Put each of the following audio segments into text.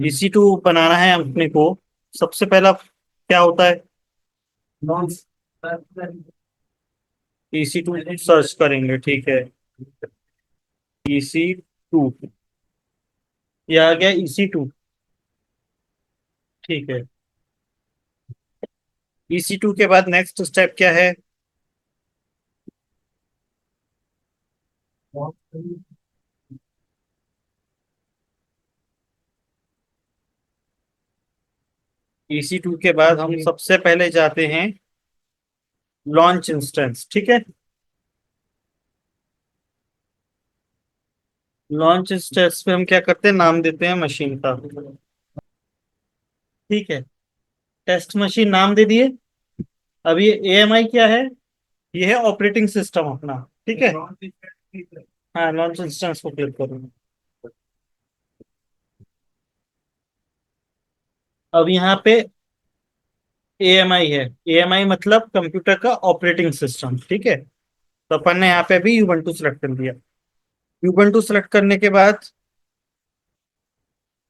EC2 बनाना है अपने को। सबसे पहला क्या होता है? EC2 सर्च करेंगे, ठीक है। EC2, ये आ गया EC2। ठीक है। EC2 के बाद नेक्स्ट स्टेप क्या है? EC2 के बाद हम सबसे पहले जाते हैं लॉन्च इंस्टेंस, ठीक है। लॉन्च इंस्टेंस पे हम क्या करते हैं, नाम देते हैं मशीन का। ठीक है। टेस्ट मशीन नाम दे दिए। अब ये AMI क्या है? ये है ऑपरेटिंग सिस्टम अपना। ठीक है। हाँ, लॉन्च इंस्टेंस को क्लिक करूंगा। अब यहाँ पे AMI है। AMI मतलब कंप्यूटर का ऑपरेटिंग सिस्टम, ठीक है। तो अपन ने यहाँ पे भी यूबंटू सेलेक्ट कर दिया। यूबंटू सेलेक्ट करने के बाद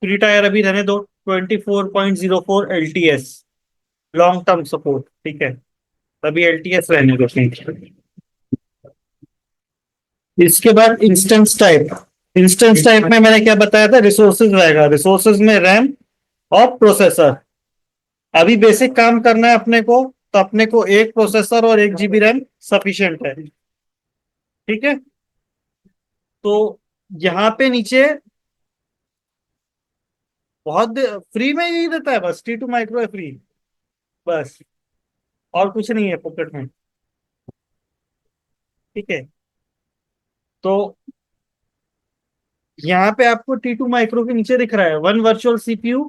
फ्री टायर अभी रहने दो। 24.04 LTS, लॉन्ग टर्म सपोर्ट, ठीक है। तभी LTS रहने दो, ठीक है। इसके बाद इंस्टेंस टाइप। इंस्टेंस टाइप में मैंने क्या बताया था, रिसोर्सेज रहेगा। रिसोर्सेज में रैम और प्रोसेसर। अभी बेसिक काम करना है अपने को, तो अपने को एक प्रोसेसर और 1 GB रैम सफिशिएंट है। ठीक है। तो यहाँ पे नीचे बहुत फ्री में यही देता है, बस T2 माइक्रो है फ्री, बस। और कुछ नहीं है पॉकेट में। ठीक है। तो यहाँ पे आपको T2 माइक्रो के नीचे दिख रहा है 1 वर्चुअल CPU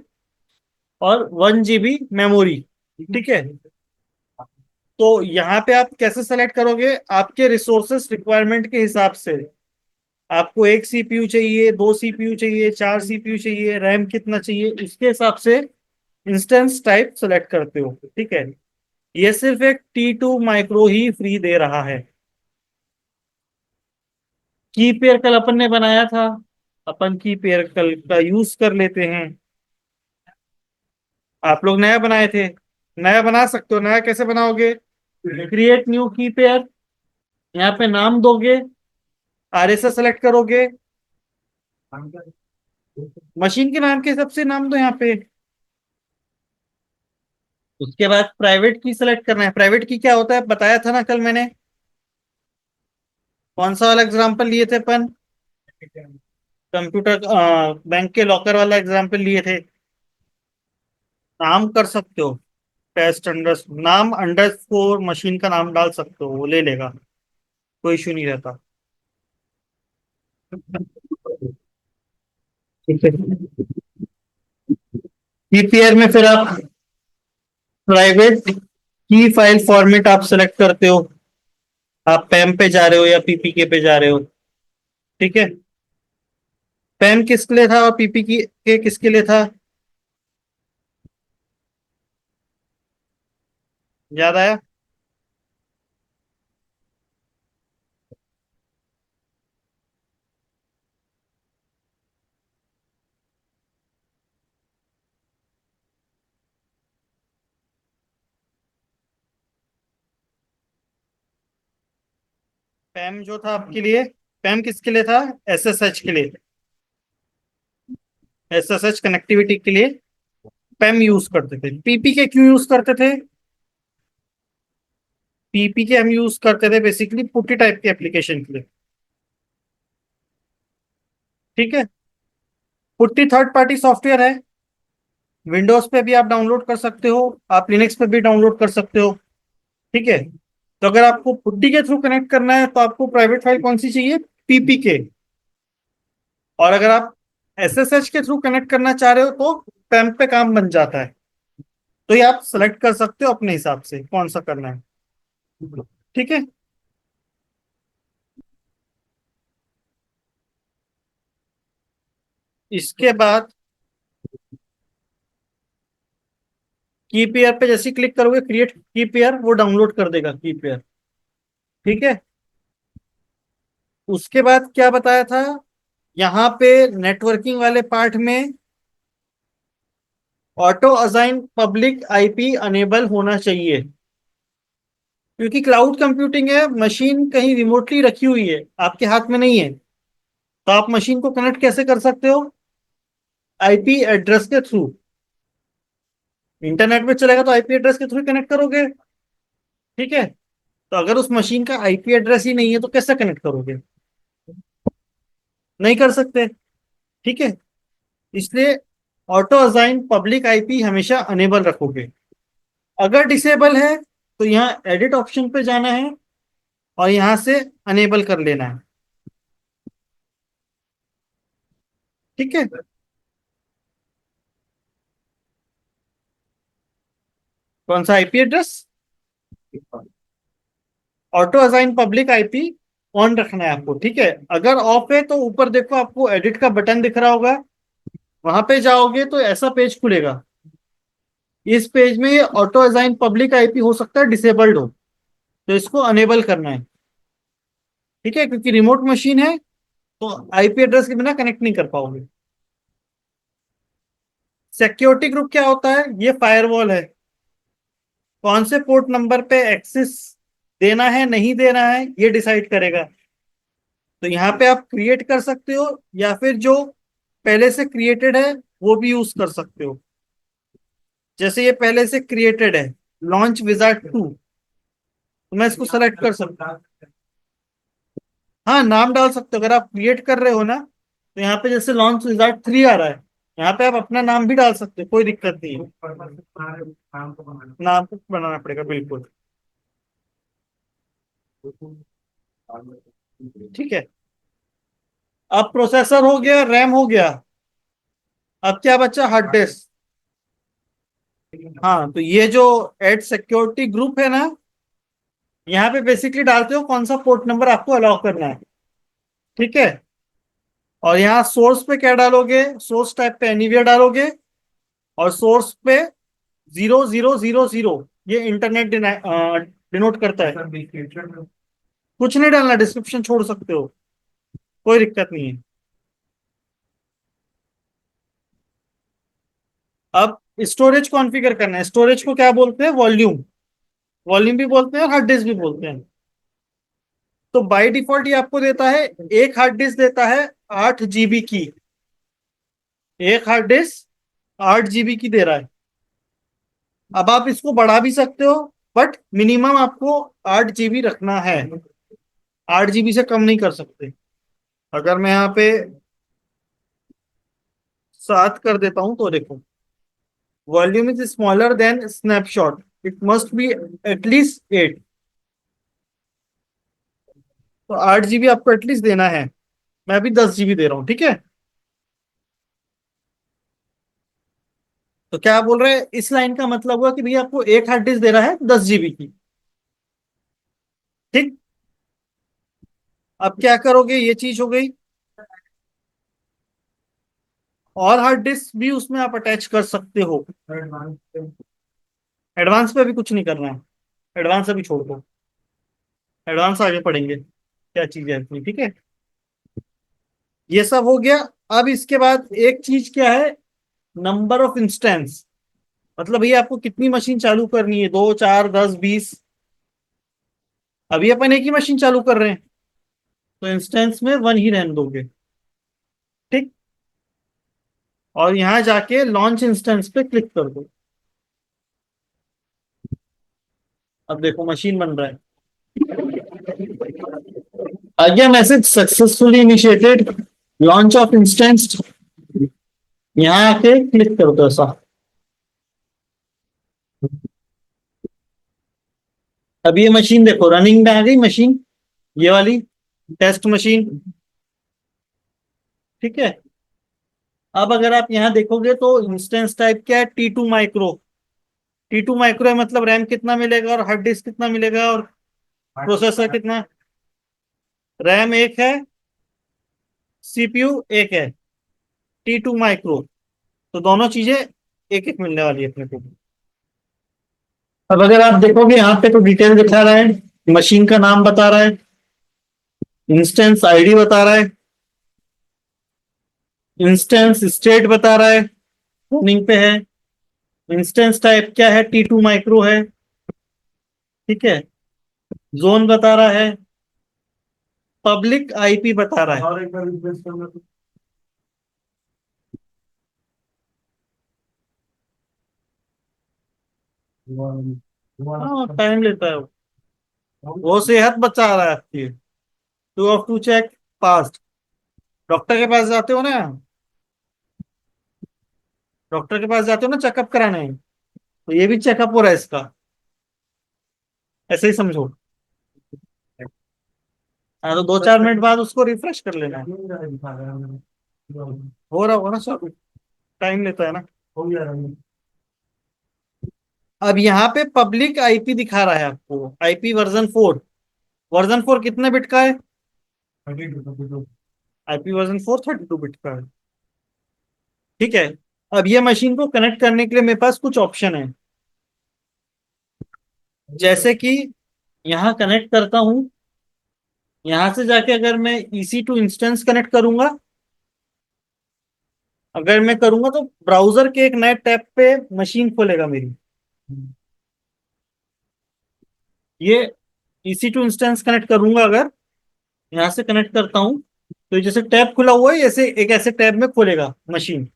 और 1 GB मेमोरी। ठीक है। तो यहाँ पे आप कैसे सेलेक्ट करोगे? आपके रिसोर्सेस रिक्वायरमेंट के हिसाब से। आपको 1 CPU चाहिए, 2 CPU चाहिए, 4 CPU चाहिए, रैम कितना चाहिए, उसके हिसाब से इंस्टेंस टाइप सेलेक्ट करते हो। ठीक है। ये सिर्फ एक T2 माइक्रो ही फ्री दे रहा है। की पेयर कल अपन ने बनाया था, अपन की पेयर कल का यूज कर लेते हैं। आप लोग नया बनाए थे, नया बना सकते हो। नया कैसे बनाओगे? क्रिएट न्यू की पेयर, यहाँ पे नाम दोगे, RSS सेलेक्ट करोगे। मशीन के नाम के हिसाब से नाम दो यहाँ पे। उसके बाद प्राइवेट की सेलेक्ट करना है। प्राइवेट की क्या होता है बताया था ना कल मैंने। कौन सा वाला एग्जांपल लिए थे अपन? कंप्यूटर बैंक के लॉकर वाला एग्जांपल लिए थे। नाम कर सकते हो, टेस्ट अंडर नाम अंडरस्कोर मशीन का नाम डाल सकते हो, वो ले लेगा, कोई इशू नहीं रहता। ठीक है। ईपीआर में फिर आप प्राइवेट की फाइल फॉर्मेट आप सेलेक्ट करते हो। आप पैम पे जा रहे हो या PPK पे जा रहे हो। ठीक है। पैम किसके लिए था और PPK किसके लिए था? याद आया? पैम जो था आपके लिए, पैम किसके लिए था? SSH के लिए। SSH कनेक्टिविटी के लिए पैम यूज करते थे। PPK क्यों यूज करते थे? PPK हम यूज करते थे बेसिकली पुट्टी टाइप के एप्लीकेशन के लिए। ठीक है। पुट्टी थर्ड पार्टी सॉफ्टवेयर है। विंडोज पे भी आप डाउनलोड कर सकते हो, आप लिनक्स पे भी डाउनलोड कर सकते हो। ठीक है। तो अगर आपको पुट्टी के थ्रू कनेक्ट करना है तो आपको प्राइवेट फाइल कौन सी चाहिए? PPK। और अगर आप SSH के थ्रू कनेक्ट करना चाह रहे हो तो पैम पे काम बन जाता है। तो ये आप सेलेक्ट कर सकते हो अपने हिसाब से कौन सा करना है। ठीक है। इसके बाद की पेयर पे जैसे क्लिक करोगे, क्रिएट की पेयर, वो डाउनलोड कर देगा की पेयर। ठीक है। उसके बाद क्या बताया था यहाँ पे नेटवर्किंग वाले पार्ट में? Auto assign public IP enable होना चाहिए, क्योंकि क्लाउड कंप्यूटिंग है, मशीन कहीं रिमोटली रखी हुई है, आपके हाथ में नहीं है। तो आप मशीन को कनेक्ट कैसे कर सकते हो? आईपी एड्रेस के थ्रू। इंटरनेट पे चलेगा तो आईपी एड्रेस के थ्रू कनेक्ट करोगे। ठीक है। तो अगर उस मशीन का आईपी एड्रेस ही नहीं है तो कैसे कनेक्ट करोगे? नहीं कर सकते। ठीक है। इसलिए ऑटो असाइन पब्लिक आईपी हमेशा अनेबल रखोगे। अगर डिसेबल है तो यहाँ एडिट ऑप्शन पे जाना है और यहां से अनेबल कर लेना है। ठीक है। कौन सा IP address? Auto assign public IP on रखना है आपको। ठीक है। अगर ऑफ है तो ऊपर देखो, आपको एडिट का बटन दिख रहा होगा, वहां पे जाओगे तो ऐसा पेज खुलेगा। इस पेज में ये ऑटो असाइन पब्लिक आईपी हो सकता है डिसेबल्ड हो, तो इसको अनेबल करना है। ठीक है, क्योंकि रिमोट मशीन है तो आईपी एड्रेस के बिना कनेक्ट नहीं कर पाओगे। सिक्योरिटी ग्रुप क्या होता है? ये फायरवॉल है, कौन से पोर्ट नंबर पे एक्सेस देना है नहीं देना है ये डिसाइड करेगा। तो यहाँ पे आप क्रिएट कर सकते हो या फिर जो पहले से क्रिएटेड है वो भी यूज कर सकते हो। जैसे ये पहले से क्रिएटेड है, लॉन्च विजार्ड 2, तो मैं इसको सेलेक्ट कर सकता हूँ। हाँ, नाम डाल सकते हो। अगर आप क्रिएट कर रहे हो ना, तो यहाँ पे जैसे लॉन्च विजार्ड 3 आ रहा है, यहाँ पे आप अपना नाम भी डाल सकते हो, कोई दिक्कत नहीं है। नाम तो बनाना पड़ेगा बिल्कुल। ठीक है। अब प्रोसेसर हो गया, रैम हो गया, अब क्या बचा? Hard disk. हाँ, तो ये जो एड सिक्योरिटी ग्रुप है ना, यहाँ पे बेसिकली डालते हो कौन सा पोर्ट नंबर आपको अलाउ करना है। ठीक है। और यहाँ सोर्स पे क्या डालोगे? सोर्स टाइप पे एनीवेयर डालोगे, और सोर्स पे 0000, ये इंटरनेट डिनोट करता है। कुछ नहीं डालना, डिस्क्रिप्शन छोड़ सकते हो, कोई दिक्कत नहीं है। अब स्टोरेज कॉन्फ़िगर करना है। स्टोरेज को क्या बोलते हैं? वॉल्यूम। वॉल्यूम भी बोलते हैं और हार्ड डिस्क भी बोलते हैं। तो बाय डिफॉल्ट ये आपको देता है, एक हार्ड डिस्क देता है 8 GB की। एक हार्ड डिस्क 8 GB की दे रहा है। अब आप इसको बढ़ा भी सकते हो, बट मिनिमम आपको 8 GB रखना है। 8 GB से कम नहीं कर सकते। अगर मैं यहाँ पे 7 कर देता हूं तो देखो, volume is smaller than snapshot, it must be at least 8। तो 8 GB आपको एटलीस्ट देना है। मैं अभी 10 GB दे रहा हूँ। ठीक है। तो क्या बोल रहे हैं, इस लाइन का मतलब हुआ कि भैया आपको एक हार्ड डिस्क दे रहा है 10 GB की। ठीक। अब क्या करोगे? ये चीज हो गई। और हार्ड डिस्क भी उसमें आप अटैच कर सकते हो। एडवांस पे भी कुछ नहीं करना है, एडवांस अभी छोड़ दो, एडवांस आगे पढ़ेंगे क्या चीज है इतनी। ठीक है। ये सब हो गया। अब इसके बाद एक चीज क्या है? Number of instance. मतलब भैया आपको कितनी मशीन चालू करनी है? 2, 4, 10, 20? अभी अपन एक ही मशीन चालू कर रहे हैं, तो इंस्टेंस में 1 ही रहने दोगे। ठीक। और यहां जाके लॉन्च इंस्टेंस पे क्लिक कर दो। अब देखो मशीन बन रहा है। आ गया message, successfully initiated launch of instance. यहाँ आके क्लिक कर दो ऐसा। अब ये मशीन देखो रनिंग में आ गई मशीन, ये वाली टेस्ट मशीन। ठीक है। अब अगर आप यहाँ देखोगे तो इंस्टेंस टाइप क्या है? T2 micro. T2 माइक्रो है, मतलब रैम कितना मिलेगा और हार्ड डिस्क कितना मिलेगा और प्रोसेसर कितना? रैम एक है, सीपीयू एक है, T2 माइक्रो। तो दोनों चीजें एक एक मिलने वाली है अपने को। अब अगर आप देखोगे यहाँ पे तो डिटेल दिखा रहा है, मशीन का नाम बता रहा है, इंस्टेंस आईडी बता रहा है, इंस्टेंस स्टेट बता रहा है, रनिंग पे है, इंस्टेंस टाइप क्या है, T2 माइक्रो है। ठीक है। जोन बता रहा है, पब्लिक आईपी बता रहा है। और एक बार रिफ्रेश करना तो। हाँ, टाइम लेता है वो सेहत बचा रहा है आपकी। 2 of 2 चेक पास्ट। डॉक्टर के पास जाते हो ना, डॉक्टर के पास जाते हो ना चेकअप कराने, तो ये भी चेकअप हो रहा है इसका, ऐसे ही समझो। हाँ, तो 2-4 मिनट बाद उसको रिफ्रेश कर लेना है। हो रहा होगा ना सब, टाइम लेता है ना। हो गया रहा। अब यहाँ पे पब्लिक आईपी दिखा रहा है आपको, आईपी वर्जन 4। वर्जन 4 कितने बिट का है? आईपी वर्जन 4 32 बिट का है। ठीक है। अब ये मशीन को कनेक्ट करने के लिए मेरे पास कुछ ऑप्शन है, जैसे कि यहाँ कनेक्ट करता हूं, यहां से जाके अगर मैं EC2 इंस्टेंस कनेक्ट करूंगा, अगर मैं करूंगा तो ब्राउजर के एक नए टैब पे मशीन खोलेगा मेरी। ये EC2 इंस्टेंस कनेक्ट करूंगा, अगर यहां से कनेक्ट करता हूं, तो ये जैसे टैब खुला हुआ है, ऐसे एक ऐसे टैब में खोलेगा मशीन।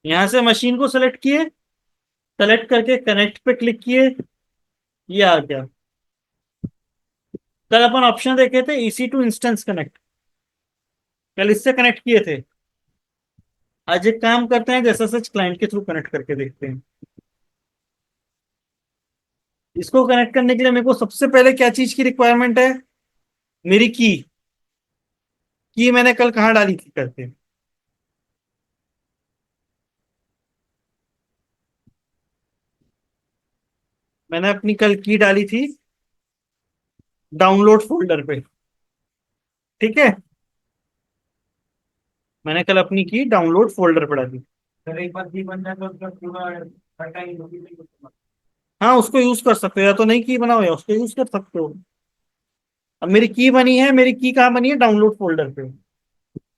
यहां से मशीन को सेलेक्ट किए, सेलेक्ट करके कनेक्ट पे क्लिक किए, ये आ गया। कल अपन ऑप्शन देखे थे EC2 इंस्टेंस कनेक्ट, कल इससे कनेक्ट किए थे। आज एक काम करते हैं, जैसा सच क्लाइंट के थ्रू कनेक्ट करके देखते हैं। इसको कनेक्ट करने के लिए मेरे को सबसे पहले क्या चीज की रिक्वायरमेंट है? मेरी की मैंने कल कहाँ डाली थी करके? मैंने अपनी कल की डाली थी डाउनलोड फोल्डर पे। ठीक है, मैंने कल अपनी की डाउनलोड फोल्डर पे डाली। सर एक बार की बन जाए तो उसका पूरा डाटा ही हाँ, उसको यूज कर सकते हो, या तो नई की बनाओ या उसको यूज कर सकते हो। अब मेरी की बनी है, मेरी की कहाँ बनी है? डाउनलोड फोल्डर पे।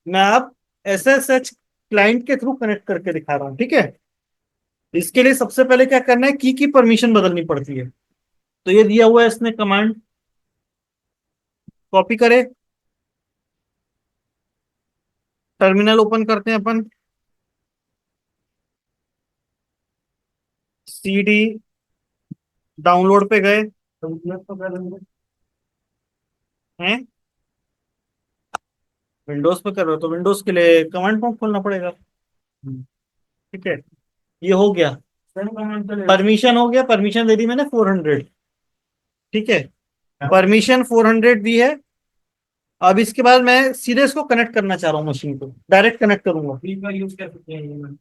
मैं अब SSH क्लाइंट के थ्रू कनेक्ट करके दिखा रहा हूँ। ठीक है। इसके लिए सबसे पहले क्या करना है, की परमिशन बदलनी पड़ती है। तो ये दिया हुआ है इसने कमांड, कॉपी करे, टर्मिनल ओपन करते हैं अपन, CD डाउनलोड पे गए, तो हैं विंडोज पे कर रहे हो तो विंडोज के लिए कमांड प्रॉम्प्ट खोलना पड़ेगा। ठीक है, ये हो गया। परमिशन हो गया, परमिशन दे दी मैंने 400। ठीक है, परमिशन 400 दी है। अब इसके बाद मैं सीधे इसको कनेक्ट करना चाह रहा हूँ, मशीन को डायरेक्ट कनेक्ट करूंगा। की का यूज कर सकते हैं,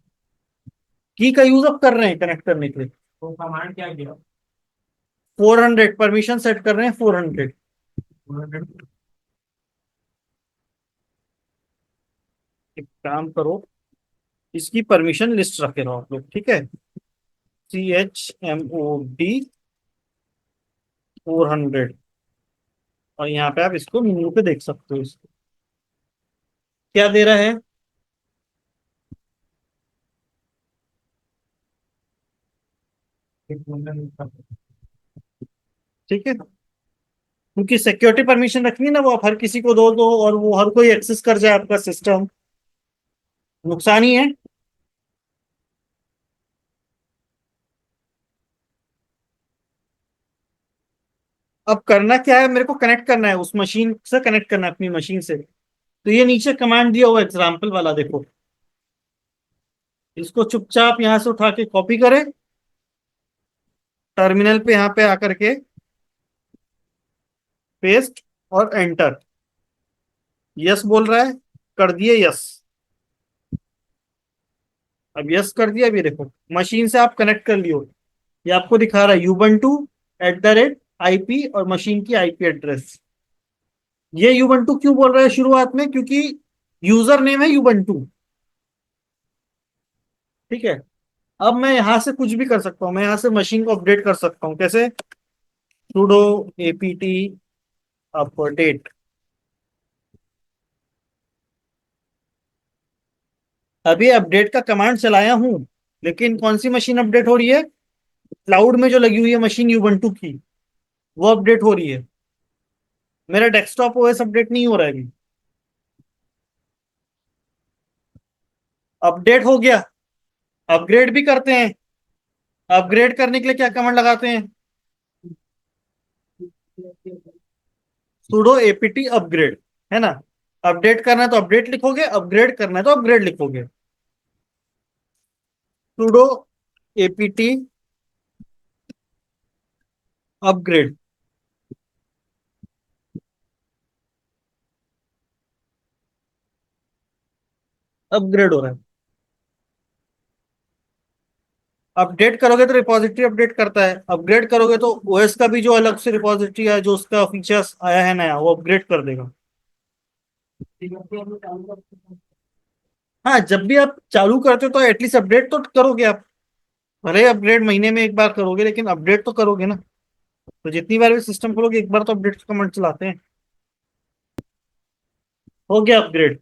की का यूज अब कर रहे हैं कनेक्ट करने के लिए। तो कमांड क्या किया? 400 परमिशन सेट कर रहे हैं, 400। एक काम करो, इसकी परमिशन लिस्ट रखे रहो आप लोग। ठीक है, CHMOD 400, और यहाँ पे आप इसको मेन्यू पे देख सकते हो, इसको क्या दे रहा है। ठीक है, क्योंकि सिक्योरिटी परमिशन रखनी है ना, वो आप हर किसी को दो दो और वो हर कोई एक्सेस कर जाए आपका सिस्टम, नुकसान ही है। अब करना क्या है, मेरे को कनेक्ट करना है, उस मशीन से कनेक्ट करना है अपनी मशीन से। तो ये नीचे कमांड दिया हुआ एग्जाम्पल वाला देखो, इसको चुपचाप यहां से उठा के कॉपी करें, टर्मिनल पे यहाँ पे आकर के पेस्ट और एंटर। यस बोल रहा है, कर दिए यस। अब यस कर दिया, अभी देखो मशीन से आप कनेक्ट कर लियो, ये आपको दिखा रहा है Ubuntu @ IP और मशीन की IP एड्रेस। ये Ubuntu क्यों बोल रहा है शुरुआत में? क्योंकि यूजर नेम है Ubuntu। ठीक है, अब मैं यहां से कुछ भी कर सकता हूं, मैं यहां से मशीन को अपडेट कर सकता हूं। कैसे? sudo apt अपडेट, अभी अपडेट का कमांड चलाया हूं, लेकिन कौन सी मशीन अपडेट हो रही है? क्लाउड में जो लगी हुई है मशीन यूबंटू की, वो अपडेट हो रही है। मेरा डेस्कटॉप ओएस अपडेट नहीं हो रहा है अभी। अपडेट हो गया। अपग्रेड भी करते हैं। अपग्रेड करने के लिए क्या कमांड लगाते हैं? सुडो एपीटी अपग्रेड, है ना? अपडेट करना है तो अपडेट लिखोगे, अपग्रेड करना है तो अपग्रेड लिखोगे। Sudo APT upgrade. अपग्रेड हो रहा है। अपडेट करोगे तो रिपॉजिटरी अपडेट करता है, अपग्रेड करोगे तो ओएस का भी जो अलग से रिपॉजिटरी है, जो उसका फीचर्स आया है नया, वो अपग्रेड कर देगा। हाँ, जब भी आप चालू करते हो तो एटलीस्ट अपडेट तो करोगे आप। भले अपग्रेड महीने में एक बार करोगे, लेकिन अपडेट तो करोगे ना। तो जितनी बार भी सिस्टम खोलोगे, एक बार तो अपडेट कमांड चलाते हैं। हो गया अपग्रेड।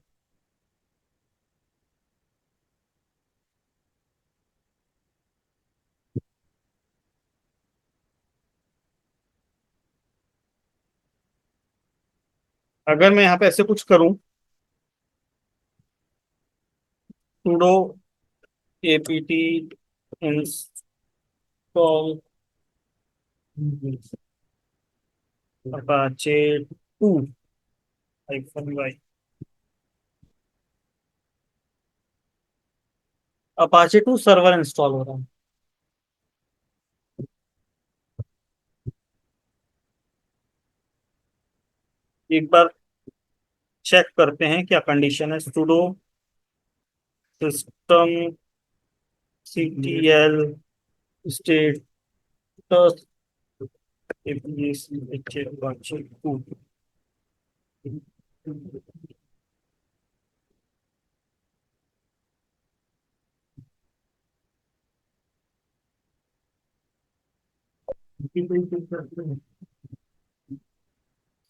अगर मैं यहाँ पे ऐसे कुछ करूं, sudo apt install apache 2 -y, Apache 2 server install हो रहा है। एक बार चेक करते हैं क्या कंडीशन है। sudo system ctl status apache 2।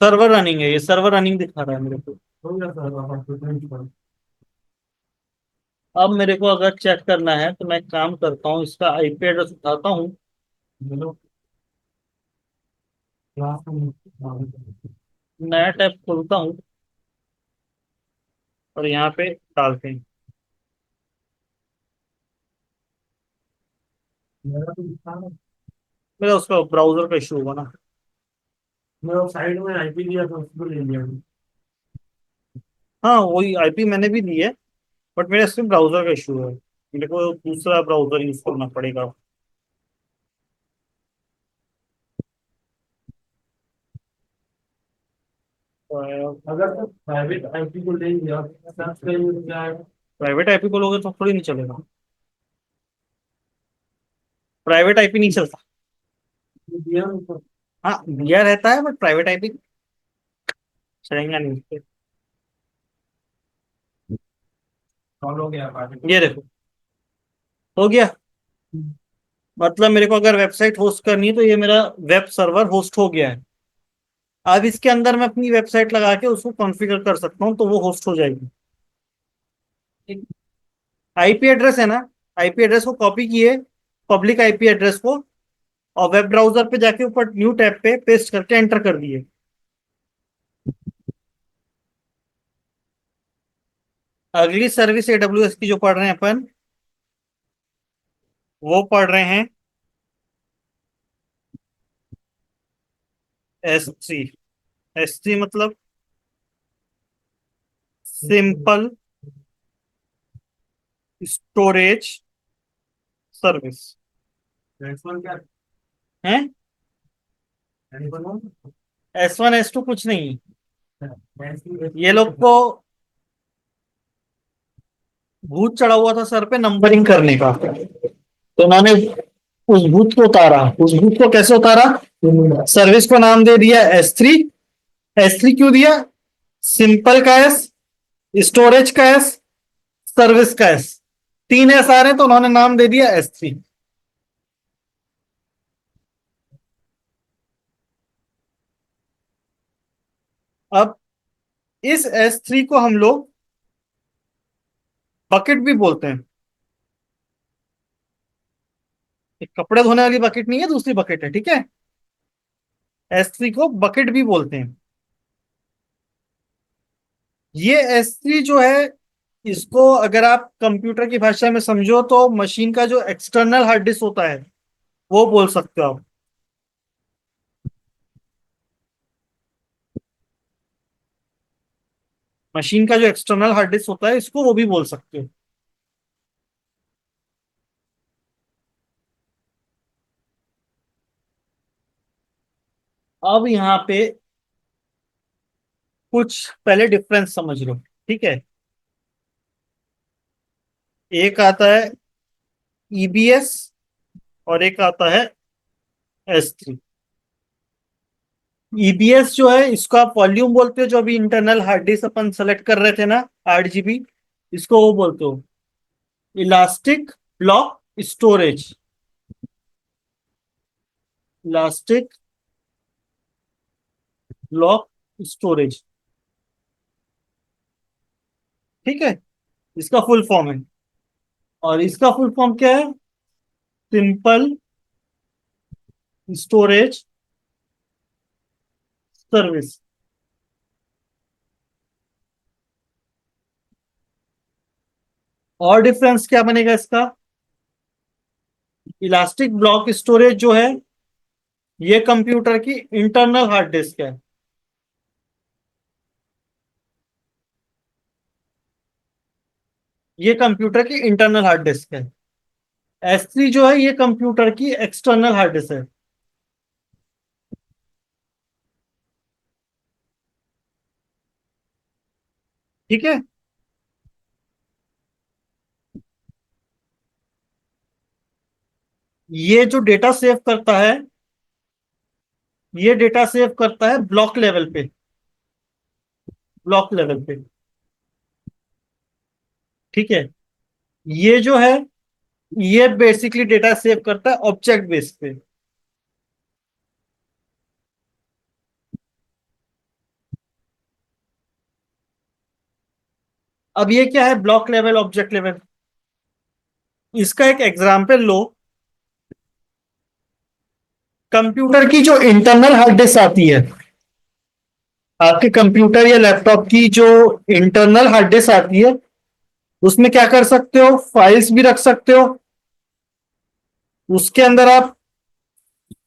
Server running है, ये सर्वर रनिंग दिखा रहा है मेरे को। अब मेरे को अगर चेक करना है तो मैं काम करता हूँ, इसका आईपी एड्रेस उठाता हूँ, नया टैब खोलता हूँ और यहाँ पे डालते हैं। मेरा उसका ब्राउजर का इशू होगा ना। मेरा साइड में आईपी दिया था, उसको ले लिया। हाँ, वही आईपी मैंने भी दी है, बट मेरा सिर्फ ब्राउजर का इशू है। मेरे को दूसरा ब्राउजर यूज करना पड़ेगा। अगर तो प्राइवेट आईपी को ले लिया, प्राइवेट आईपी को लोगे तो थोड़ी नहीं चलेगा। प्राइवेट आईपी नहीं चलता। हाँ, दिया रहता है, बट प्राइवेट आईपी चलेगा नहीं। हो गया, ये देखो, हो गया। मतलब मेरे को अगर वेबसाइट होस्ट करनी है तो ये मेरा वेब सर्वर होस्ट हो गया है। अब इसके अंदर मैं अपनी वेबसाइट लगा के उसको कॉन्फ़िगर कर सकता हूँ, तो वो होस्ट हो जाएगी। आईपी एड्रेस है ना, आईपी एड्रेस को कॉपी किए, पब्लिक आईपी एड्रेस को, और वेब ब्राउजर पे जाके ऊपर न्यू टैब पे पेस्ट करके एंटर कर दिए। अगली सर्विस एडब्ल्यूएस की जो पढ़ रहे हैं अपन, वो पढ़ रहे हैं S3। S3 मतलब सिंपल स्टोरेज सर्विस। है S1 S2 कुछ नहीं। ये लोग को भूत चढ़ा हुआ था सर पे नंबरिंग करने का, तो उन्होंने उस भूत को उतारा। उस भूत को कैसे उतारा? सर्विस को नाम दे दिया S3। S3 क्यों दिया? सिंपल का एस, स्टोरेज का एस, सर्विस का एस, तीन एस आ रहे हैं तो उन्होंने नाम दे दिया S3। अब इस S3 को हम लोग बकेट भी बोलते हैं। एक कपड़े धोने वाली बकेट नहीं है, दूसरी बकेट है, ठीक है। S3 को बकेट भी बोलते हैं। ये S3 जो है, इसको अगर आप कंप्यूटर की भाषा में समझो तो मशीन का जो एक्सटर्नल हार्ड डिस्क होता है वो बोल सकते हो आप। मशीन का जो एक्सटर्नल हार्ड डिस्क होता है इसको वो भी बोल सकते हो। अब यहाँ पे कुछ पहले डिफरेंस समझ लो, ठीक है। एक आता है EBS और एक आता है S3। EBS जो है इसको आप वॉल्यूम बोलते हो, जो अभी इंटरनल हार्ड डिस्क अपन सेलेक्ट कर रहे थे ना, 8 GB, इसको वो बोलते हो elastic block storage. Elastic block storage, ठीक है, इसका फुल फॉर्म है। और इसका फुल फॉर्म क्या है? Simple storage service. और डिफरेंस क्या बनेगा इसका? इलास्टिक ब्लॉक स्टोरेज जो है ये कंप्यूटर की इंटरनल हार्ड डिस्क है। ये कंप्यूटर की इंटरनल हार्ड डिस्क है। S3 जो है ये कंप्यूटर की एक्सटर्नल हार्ड डिस्क है। ठीक है। ये जो डेटा सेव करता है, ये डेटा सेव करता है ब्लॉक लेवल पे। ब्लॉक लेवल पे, ठीक है। ये जो है ये बेसिकली डेटा सेव करता है ऑब्जेक्ट बेस पे। अब ये क्या है ब्लॉक लेवल ऑब्जेक्ट लेवल? इसका एक एग्जांपल लो। कंप्यूटर की जो इंटरनल हार्ड डिस्क आती है, आपके कंप्यूटर या लैपटॉप की जो इंटरनल हार्ड डिस्क आती है, उसमें क्या कर सकते हो? फाइल्स भी रख सकते हो। उसके अंदर आप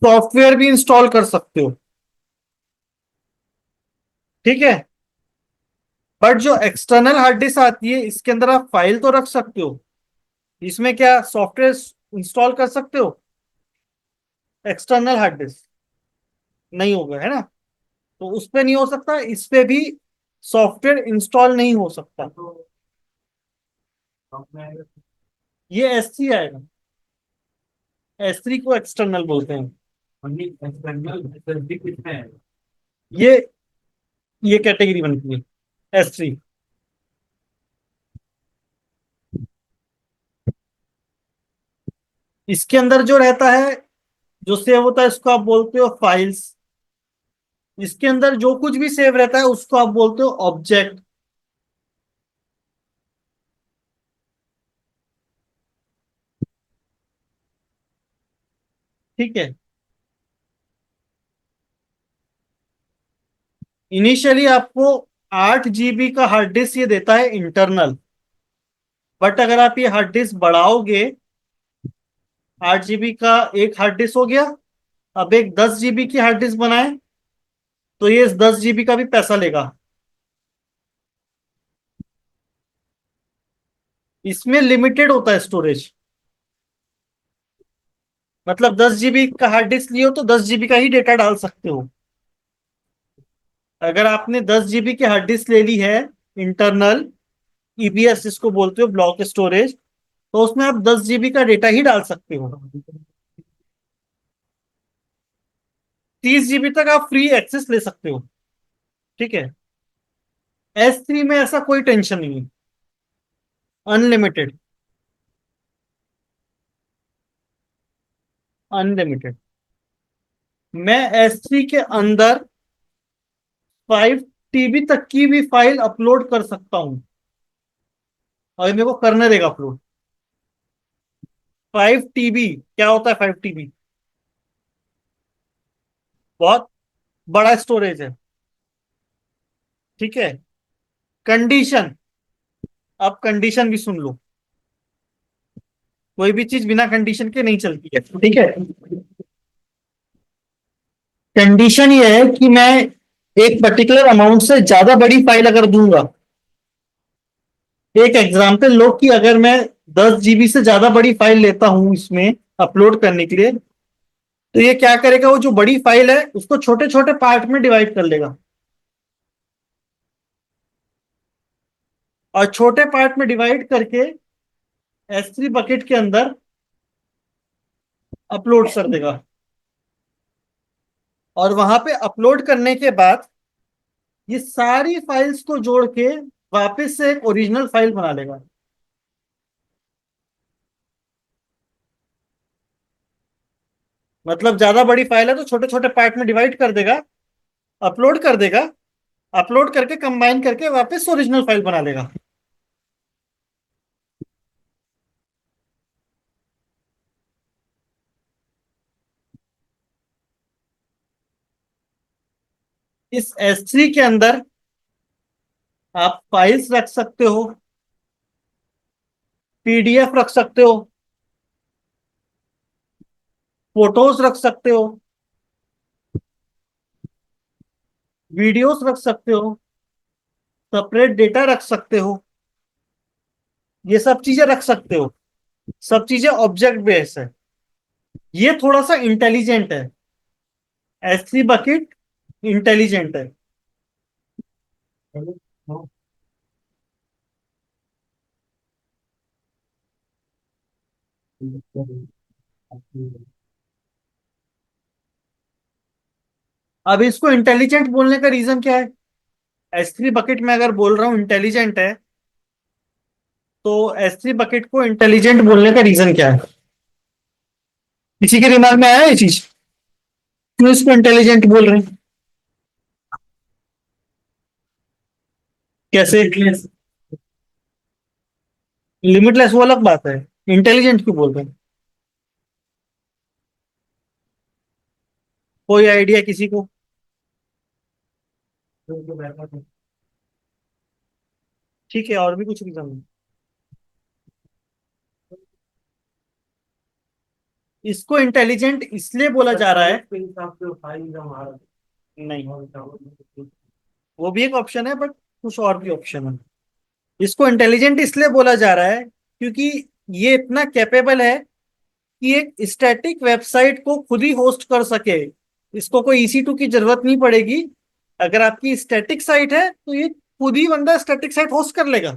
सॉफ्टवेयर भी इंस्टॉल कर सकते हो, ठीक है। बट जो एक्सटर्नल हार्ड डिस्क आती है इसके अंदर आप फाइल तो रख सकते हो, इसमें क्या सॉफ्टवेयर इंस्टॉल कर सकते हो? एक्सटर्नल हार्ड डिस्क नहीं होगा, है ना। तो उस पे नहीं हो सकता, इस पे भी सॉफ्टवेयर इंस्टॉल नहीं हो सकता। ये S3 आएगा। S3 को एक्सटर्नल बोलते हैं। ये ये कैटेगरी बनती है S3। इसके अंदर जो रहता है, जो सेव होता है, इसको आप बोलते हो फाइल्स। इसके अंदर जो कुछ भी सेव रहता है उसको आप बोलते हो ऑब्जेक्ट। ठीक है। इनिशियली आपको 8 GB का हार्ड डिस्क ये देता है इंटरनल। बट अगर आप ये हार्ड डिस्क बढ़ाओगे, 8 GB का एक हार्ड डिस्क हो गया, अब एक 10 GB की हार्ड डिस्क बनाए, तो ये इस 10 GB का भी पैसा लेगा। इसमें लिमिटेड होता है स्टोरेज। मतलब 10 GB का हार्ड डिस्क लियो तो 10 GB का ही डेटा डाल सकते हो। अगर आपने 10 GB की हार्ड डिस्क ले ली है इंटरनल, EBS इसको बोलते हो, ब्लॉक स्टोरेज, तो उसमें आप 10 GB का डेटा ही डाल सकते हो। 30 GB तक आप फ्री एक्सेस ले सकते हो, ठीक है। S3 में ऐसा कोई टेंशन नहीं है, अनलिमिटेड। अनलिमिटेड। मैं S3 के अंदर 5 TB तक की भी फाइल अपलोड कर सकता हूं। और ये मेरे को करने देगा अपलोड। 5 TB क्या होता है? 5 TB बहुत बड़ा स्टोरेज है। ठीक है। कंडीशन, अब कंडीशन भी सुन लो। कोई भी चीज बिना कंडीशन के नहीं चलती है, ठीक है। कंडीशन ये है कि मैं एक पर्टिकुलर अमाउंट से ज्यादा बड़ी फाइल अगर दूंगा, एक एग्जाम्पल लो कि अगर मैं 10 GB से ज्यादा बड़ी फाइल लेता हूं इसमें अपलोड करने के लिए, तो ये क्या करेगा, वो जो बड़ी फाइल है उसको छोटे छोटे पार्ट में डिवाइड कर लेगा, और छोटे पार्ट में डिवाइड करके S3 बकेट के अंदर अपलोड कर देगा। और वहां पे अपलोड करने के बाद ये सारी फाइल्स को जोड़ के वापस से एक ओरिजिनल फाइल बना लेगा। मतलब ज्यादा बड़ी फाइल है तो छोटे छोटे पार्ट में डिवाइड कर देगा, अपलोड कर देगा, अपलोड करके कंबाइन करके वापस ओरिजिनल फाइल बना लेगा। इस S3 के अंदर आप फाइल्स रख सकते हो, PDF रख सकते हो, फोटोज रख सकते हो, वीडियोस रख सकते हो, सेपरेट डेटा रख सकते हो, ये सब चीजें रख सकते हो। सब चीजें ऑब्जेक्ट बेस्ड है, ये थोड़ा सा इंटेलिजेंट है। S3 बकेट इंटेलिजेंट है। अब इसको इंटेलिजेंट बोलने का रीजन क्या है? S3 बकेट में अगर बोल रहा हूं इंटेलिजेंट है, तो S3 बकेट को इंटेलिजेंट बोलने का रीजन क्या है? किसी के दिमाग में आया ये चीज? क्यों इसको इंटेलिजेंट बोल रहे हैं? कैसे? लिमिटलेस वो अलग बात है, इंटेलिजेंट क्यों बोल रहे हैं? कोई आइडिया किसी को? ठीक है, और भी कुछ रीजन? इसको इंटेलिजेंट इसलिए बोला जा रहा है, नहीं वो भी एक ऑप्शन है, बट कुछ और भी ऑप्शन है। इसको इंटेलिजेंट इसलिए बोला जा रहा है क्योंकि ये इतना कैपेबल है कि एक स्टैटिक वेबसाइट को खुद ही होस्ट कर सके। इसको कोई EC2 की जरूरत नहीं पड़ेगी। अगर आपकी स्टैटिक साइट है तो ये खुद ही बंदा स्टैटिक साइट होस्ट कर लेगा।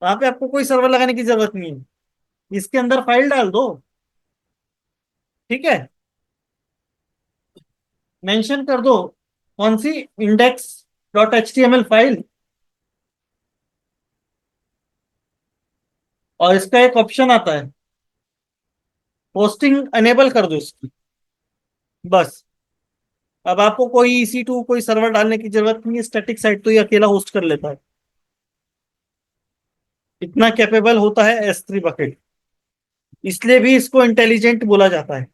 वहां पे आपको कोई सर्वर लगाने की जरूरत नहीं है, इसके अंदर फाइल डाल दो। ठीक है, मेंशन कर दो कौन सी, index.html फाइल, और इसका एक ऑप्शन आता है, होस्टिंग अनेबल कर दो इसकी, बस। अब आपको कोई EC2 कोई सर्वर डालने की जरूरत नहीं है, स्टैटिक साइट तो ये अकेला होस्ट कर लेता है। इतना कैपेबल होता है S3 बकेट, इसलिए भी इसको इंटेलिजेंट बोला जाता है।